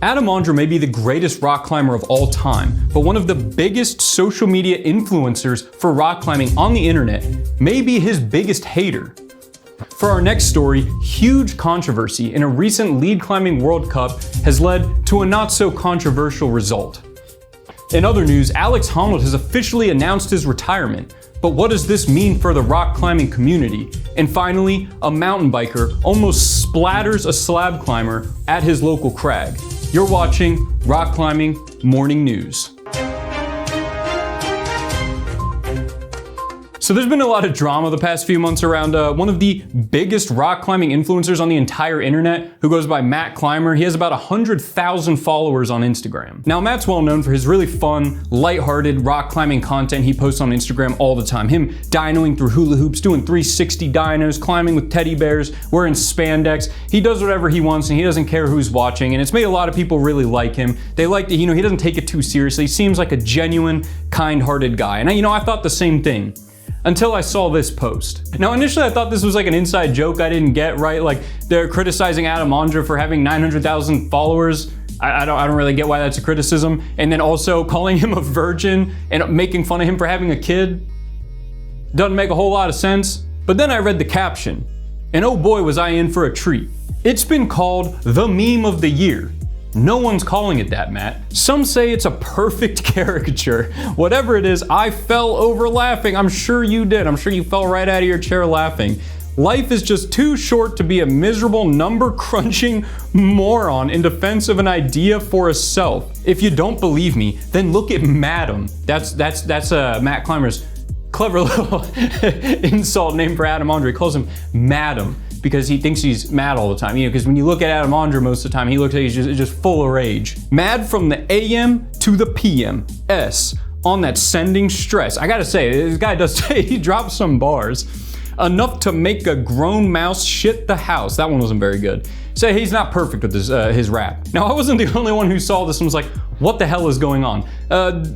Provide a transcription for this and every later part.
Adam Ondra may be the greatest rock climber of all time, but one of the biggest social media influencers for rock climbing on the internet may be his biggest hater. For our next story, huge controversy in a recent lead climbing World Cup has led to a not so controversial result. In other news, Alex Honnold has officially announced his retirement. But what does this mean for the rock climbing community? And finally, a mountain biker almost splatters a slab climber at his local crag. You're watching Rock Climbing Morning News. So there's been a lot of drama the past few months around one of the biggest rock climbing influencers on the entire internet, who goes by Matt Climber. He has about 100,000 followers on Instagram. Now, Matt's well known for his really fun, lighthearted rock climbing content he posts on Instagram all the time. Him dynoing through hula hoops, doing 360 dynos, climbing with teddy bears, wearing spandex. He does whatever he wants and he doesn't care who's watching, and it's made a lot of people really like him. They like that, he doesn't take it too seriously. He seems like a genuine, kind-hearted guy. And I thought the same thing. Until I saw this post. Now, initially I thought this was like an inside joke I didn't get, right? Like, they're criticizing Adam Ondra for having 900,000 followers. I don't really get why that's a criticism. And then also calling him a virgin and making fun of him for having a kid. Doesn't make a whole lot of sense. But then I read the caption, and oh boy was I in for a treat. It's been called the meme of the year. No one's calling it that, Matt. Some say it's a perfect caricature. Whatever it is, I fell over laughing. I'm sure you did. I'm sure you fell right out of your chair laughing. Life is just too short to be a miserable number-crunching moron in defense of an idea for a self. If you don't believe me, then look at Madam. That's Matt Climber's clever little insult name for Adam Ondra. He calls him Madam, because he thinks he's mad all the time. Because when you look at Adam Ondra most of the time, he looks like he's just full of rage. Mad from the AM to the PM. S on that sending stress. I gotta say, this guy does say he drops some bars. Enough to make a grown mouse shit the house. That one wasn't very good. Say he's not perfect with his rap. Now, I wasn't the only one who saw this and was like, what the hell is going on?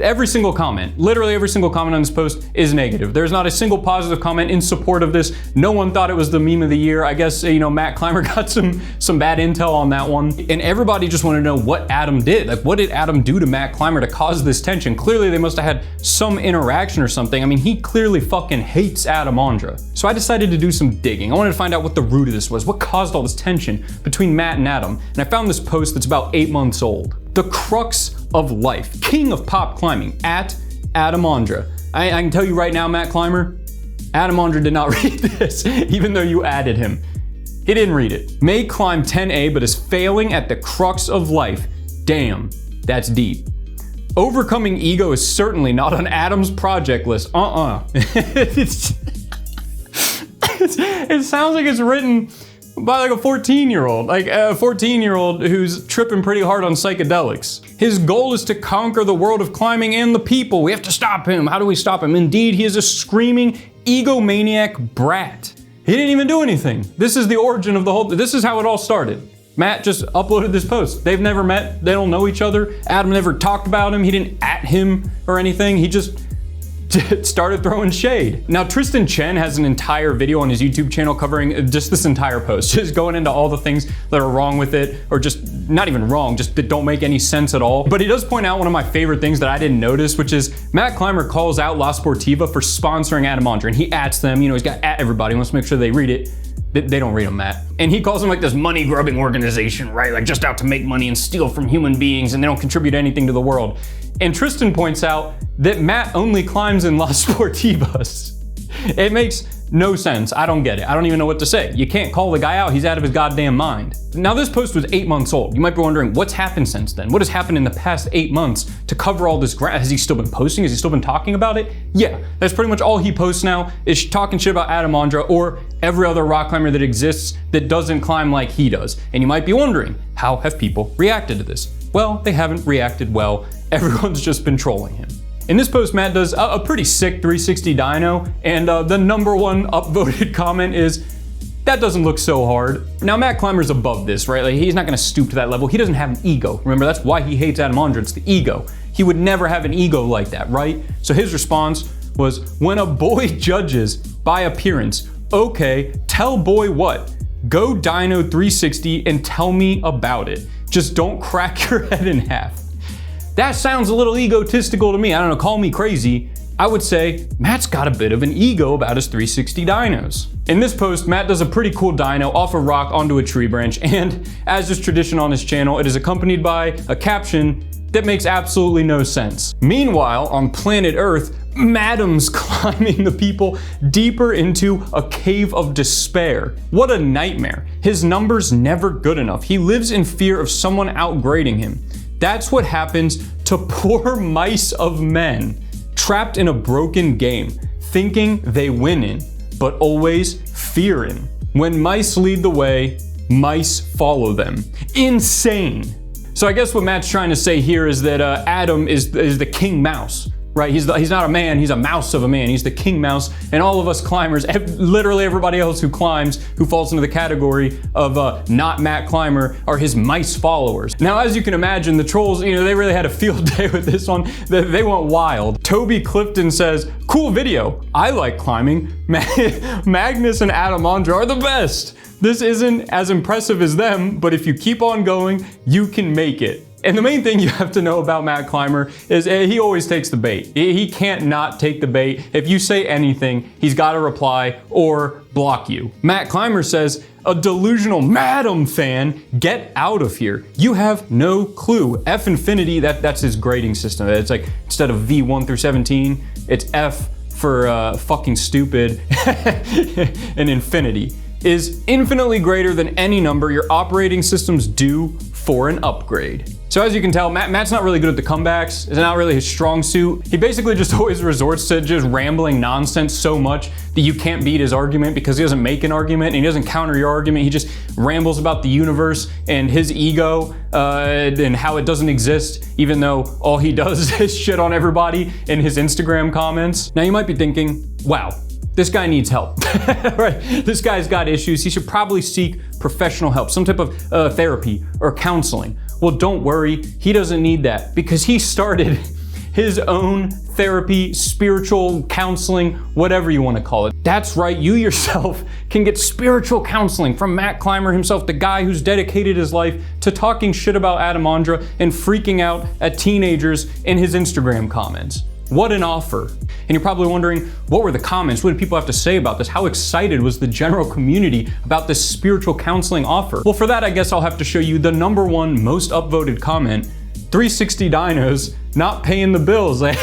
Every single comment, literally every single comment on this post is negative. There's not a single positive comment in support of this. No one thought it was the meme of the year. I guess, Matt Climber got some bad intel on that one. And everybody just wanted to know what Adam did. Like, what did Adam do to Matt Climber to cause this tension? Clearly, they must have had some interaction or something. I mean, he clearly fucking hates Adam Ondra. So I decided to do some digging. I wanted to find out what the root of this was. What caused all this tension between Matt and Adam? And I found this post that's about 8 months old. The crux of life, king of pop climbing, at Adam Ondra. I can tell you right now, Matt Climber, Adam Ondra did not read this, even though you added him. He didn't read it. May climb 10A, but is failing at the crux of life. Damn, that's deep. Overcoming ego is certainly not on Adam's project list. It sounds like it's written by like a 14-year-old, like a 14-year-old who's tripping pretty hard on psychedelics. His goal is to conquer the world of climbing and the people. We have to stop him. How do we stop him? Indeed, he is a screaming egomaniac brat. He didn't even do anything. This is the origin of the whole, this is how it all started. Matt just uploaded this post. They've never met, they don't know each other. Adam never talked about him, he didn't at him or anything. He just started throwing shade. Now, Tristan Chen has an entire video on his YouTube channel covering just this entire post, just going into all the things that are wrong with it, or just not even wrong, just that don't make any sense at all. But he does point out one of my favorite things that I didn't notice, which is Matt Climber calls out La Sportiva for sponsoring Adam Ondra, and he ats them, he's got at everybody, he wants to make sure they read it. They don't read them, Matt. And he calls them like this money-grubbing organization, right? Like just out to make money and steal from human beings, and they don't contribute anything to the world. And Tristan points out that Matt only climbs in Las Sportivas. It makes no sense. I don't get it. I don't even know what to say. You can't call the guy out. He's out of his goddamn mind. Now, this post was 8 months old. You might be wondering, what's happened since then? What has happened in the past 8 months to cover all this ground? Has he still been posting? Has he still been talking about it? Yeah, that's pretty much all he posts now, is talking shit about Adam Ondra or every other rock climber that exists that doesn't climb like he does. And you might be wondering, how have people reacted to this? Well, they haven't reacted well. Everyone's just been trolling him. In this post, Matt does a pretty sick 360 dyno, and the number one upvoted comment is, that doesn't look so hard. Now, Matt Climber's above this, right? Like, he's not gonna stoop to that level. He doesn't have an ego. Remember, that's why he hates Adam Ondra, it's the ego. He would never have an ego like that, right? So his response was, when a boy judges by appearance, okay, tell boy what? Go dyno 360 and tell me about it. just don't crack your head in half. That sounds a little egotistical to me. I don't know, call me crazy. I would say Matt's got a bit of an ego about his 360 dynos. In this post, Matt does a pretty cool dyno off a rock onto a tree branch, and as is tradition on his channel, it is accompanied by a caption that makes absolutely no sense. Meanwhile, on planet Earth, Madam's climbing the people deeper into a cave of despair. What a nightmare. His number's never good enough. He lives in fear of someone outgrading him. That's what happens to poor mice of men, trapped in a broken game, thinking they win in, but always fearing. When mice lead the way, mice follow them. Insane. So I guess what Matt's trying to say here is that Adam is the king mouse, right? He's not a man, he's a mouse of a man. He's the king mouse, and all of us climbers, literally everybody else who climbs, who falls into the category of not Matt Climber, are his mice followers. Now, as you can imagine, the trolls, they really had a field day with this one. They went wild. Toby Clifton says, cool video. I like climbing. Magnus and Adamandra are the best. This isn't as impressive as them, but if you keep on going, you can make it. And the main thing you have to know about Matt Climber is he always takes the bait. He can't not take the bait. If you say anything, he's got to reply or block you. Matt Climber says, a delusional Madam fan, get out of here. You have no clue. F infinity, that's his grading system. It's like, instead of V1 through 17, it's F for fucking stupid and infinity is infinitely greater than any number your operating system's due for an upgrade. So as you can tell, Matt's not really good at the comebacks. It's not really his strong suit. He basically just always resorts to just rambling nonsense so much that you can't beat his argument because he doesn't make an argument and he doesn't counter your argument. He just rambles about the universe and his ego and how it doesn't exist, even though all he does is shit on everybody in his Instagram comments. Now you might be thinking, wow, this guy needs help, right? This guy's got issues. He should probably seek professional help, some type of therapy or counseling. Well, don't worry, he doesn't need that because he started his own therapy, spiritual counseling, whatever you want to call it. That's right, you yourself can get spiritual counseling from Matt Climber himself, the guy who's dedicated his life to talking shit about Adamandra and freaking out at teenagers in his Instagram comments. What an offer. And you're probably wondering, what were the comments? What did people have to say about this? How excited was the general community about this spiritual counseling offer? Well, for that, I guess I'll have to show you the #1 most upvoted comment, 360 dynos, not paying the bills. And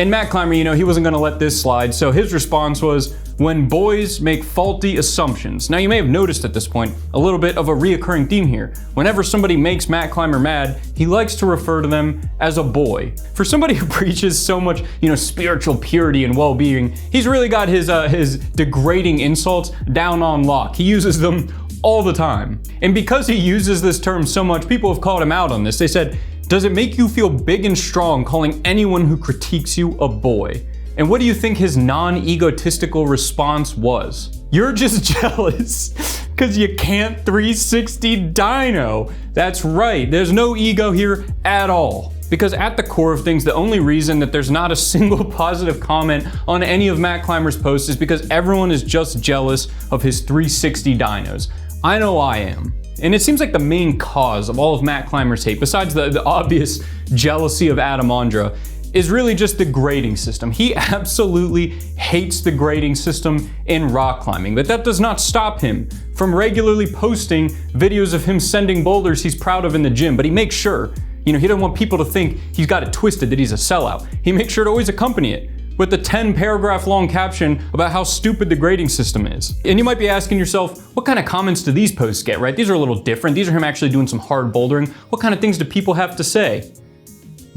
Matt Climber, he wasn't gonna let this slide, so his response was, when boys make faulty assumptions. Now you may have noticed at this point a little bit of a reoccurring theme here. Whenever somebody makes Matt Climber mad, he likes to refer to them as a boy. For somebody who preaches so much, spiritual purity and well-being, he's really got his degrading insults down on lock. He uses them all the time. And because he uses this term so much, people have called him out on this. They said, does it make you feel big and strong calling anyone who critiques you a boy? And what do you think his non-egotistical response was? You're just jealous because you can't 360 dyno. That's right, there's no ego here at all. Because at the core of things, the only reason that there's not a single positive comment on any of Matt Climber's posts is because everyone is just jealous of his 360 dynos. I know I am. And it seems like the main cause of all of Matt Climber's hate, besides the obvious jealousy of Adamandra, is really just the grading system. He absolutely hates the grading system in rock climbing, but that does not stop him from regularly posting videos of him sending boulders he's proud of in the gym, but he makes sure, he doesn't want people to think he's got it twisted, that he's a sellout. He makes sure to always accompany it with the 10-paragraph long caption about how stupid the grading system is. And you might be asking yourself, what kind of comments do these posts get, right? These are a little different. These are him actually doing some hard bouldering. What kind of things do people have to say?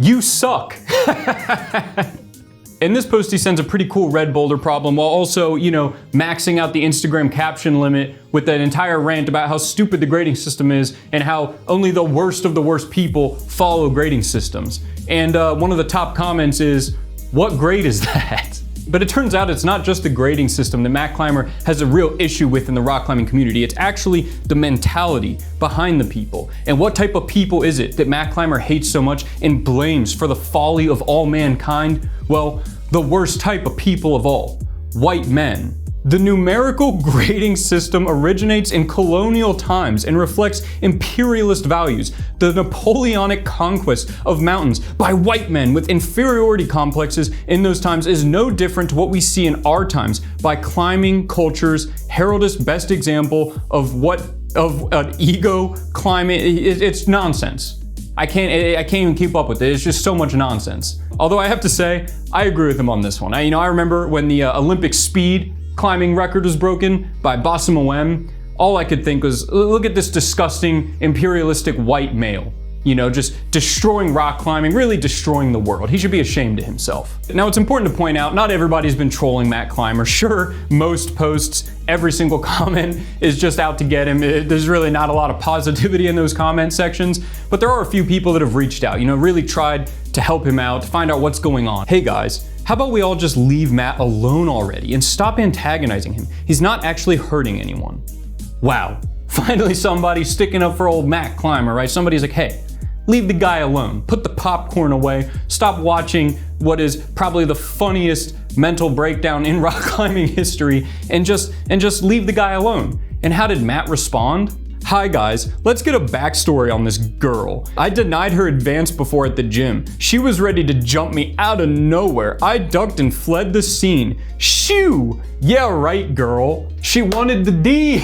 You suck. In this post, he sends a pretty cool red boulder problem while also, maxing out the Instagram caption limit with an entire rant about how stupid the grading system is and how only the worst of the worst people follow grading systems. And one of the top comments is, what grade is that? But it turns out it's not just the grading system that Matt Climber has a real issue with in the rock climbing community. It's actually the mentality behind the people. And what type of people is it that Matt Climber hates so much and blames for the folly of all mankind? Well, the worst type of people of all, white men. The numerical grading system originates in colonial times and reflects imperialist values. The Napoleonic conquest of mountains by white men with inferiority complexes in those times is no different to what we see in our times by climbing cultures herald as best example of an ego climate. It's nonsense. I can't even keep up with it. It's just so much nonsense. Although I have to say, I agree with him on this one. I remember when the Olympic speed climbing record was broken by Bassem Ouem, all I could think was, look at this disgusting imperialistic white male, just destroying rock climbing, really destroying the world. He should be ashamed of himself. Now, it's important to point out, not everybody's been trolling Matt Clymer. Sure, most posts, every single comment is just out to get him. There's really not a lot of positivity in those comment sections, but there are a few people that have reached out, really tried to help him out, to find out what's going on. Hey guys, how about we all just leave Matt alone already and stop antagonizing him? He's not actually hurting anyone. Wow, finally somebody sticking up for old Matt Clymer, right? Somebody's like, hey, leave the guy alone. Put the popcorn away. Stop watching what is probably the funniest mental breakdown in rock climbing history and just leave the guy alone. And how did Matt respond? Hi guys, let's get a backstory on this girl. I denied her advance before at the gym. She was ready to jump me out of nowhere. I ducked and fled the scene. Shoo! Yeah, right, girl. She wanted the D.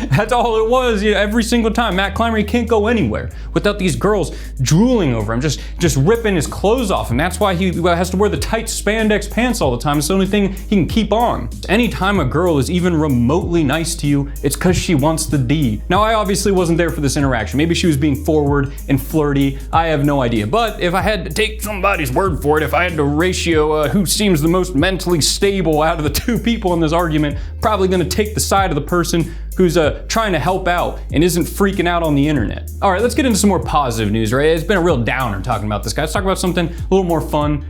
That's all it was. Every single time. Matt Clymer, he can't go anywhere without these girls drooling over him, just ripping his clothes off. And that's why he has to wear the tight spandex pants all the time. It's the only thing he can keep on. Anytime a girl is even remotely nice to you, it's because she wants the D. Now, I obviously wasn't there for this interaction. Maybe she was being forward and flirty. I have no idea. But if I had to take somebody's word for it, if I had to ratio who seems the most mentally stable out of the two people in this argument, probably gonna take the side of the person who's trying to help out and isn't freaking out on the internet. All right, let's get into some more positive news, right? It's been a real downer talking about this guy. Let's talk about something a little more fun.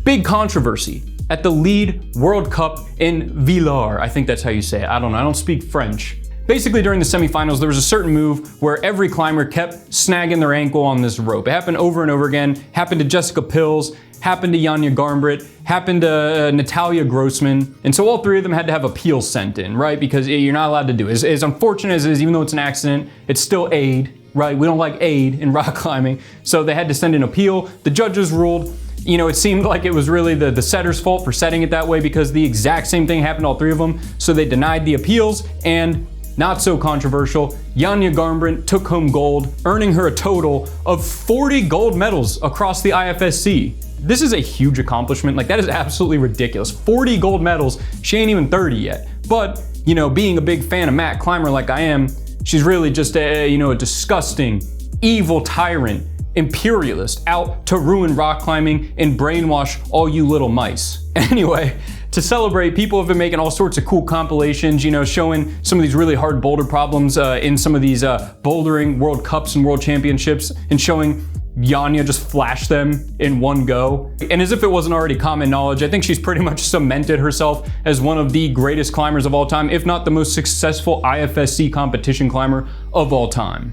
Big controversy at the Lead World Cup in Villars. I think that's how you say it. I don't know, I don't speak French. Basically, during the semifinals, there was a certain move where every climber kept snagging their ankle on this rope. It happened over and over again. Happened to Jessica Pills, happened to Janja Garnbret, happened to Natalia Grossman. And so all three of them had to have appeals sent in, right? Because you're not allowed to do it. As unfortunate as it is, even though it's an accident, it's still aid, right? We don't like aid in rock climbing. So they had to send an appeal. The judges ruled, it seemed like it was really the setter's fault for setting it that way because the exact same thing happened to all three of them. So they denied the appeals, and not so controversial, Janja Garnbret took home gold, earning her a total of 40 gold medals across the IFSC. This is a huge accomplishment. Like, that is absolutely ridiculous. 40 gold medals. She ain't even 30 yet. But, being a big fan of Matt Clymer like I am, she's really just a disgusting, evil tyrant, imperialist out to ruin rock climbing and brainwash all you little mice. Anyway, to celebrate, people have been making all sorts of cool compilations, showing some of these really hard boulder problems in some of these bouldering World Cups and World Championships, and showing Janja just flash them in one go. And as if it wasn't already common knowledge, I think she's pretty much cemented herself as one of the greatest climbers of all time, if not the most successful IFSC competition climber of all time.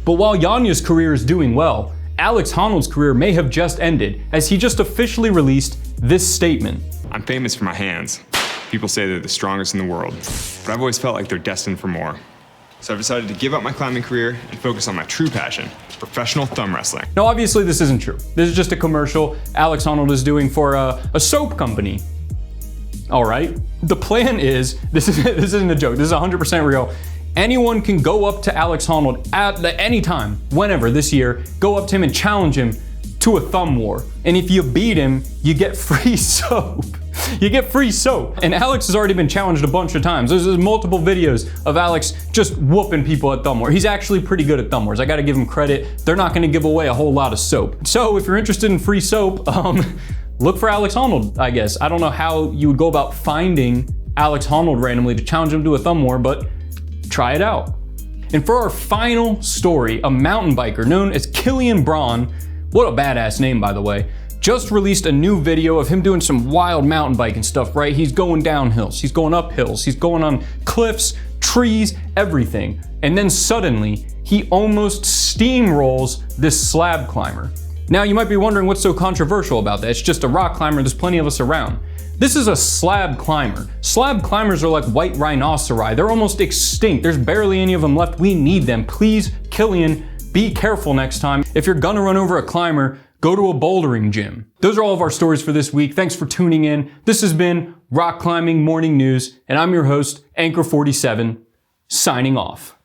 But while Janja's career is doing well, Alex Honnold's career may have just ended, as he just officially released this statement. I'm famous for my hands. People say they're the strongest in the world, but I've always felt like they're destined for more. So I've decided to give up my climbing career and focus on my true passion, professional thumb wrestling. Now, obviously this isn't true. This is just a commercial Alex Honnold is doing for a soap company. All right. The plan is, this isn't a joke, this is 100% real. Anyone can go up to Alex Honnold at any time, whenever this year, go up to him and challenge him to a thumb war. And if you beat him, you get free soap. You get free soap. And Alex has already been challenged a bunch of times. There's multiple videos of Alex just whooping people at thumb war. He's actually pretty good at thumb wars. I gotta give him credit. They're not gonna give away a whole lot of soap. So if you're interested in free soap, look for Alex Honnold, I guess. I don't know how you would go about finding Alex Honnold randomly to challenge him to a thumb war, but try it out. And for our final story, a mountain biker known as Killian Braun, what a badass name, by the way, just released a new video of him doing some wild mountain biking stuff, right? He's going down hills, he's going up hills, he's going on cliffs, trees, everything. And then suddenly, he almost steamrolls this slab climber. Now, you might be wondering what's so controversial about that. It's just a rock climber, there's plenty of us around. This is a slab climber. Slab climbers are like white rhinoceri. They're almost extinct. There's barely any of them left. We need them. Please, Killian, be careful next time. If you're gonna run over a climber, go to a bouldering gym. Those are all of our stories for this week. Thanks for tuning in. This has been Rock Climbing Morning News, and I'm your host, Anchor47, signing off.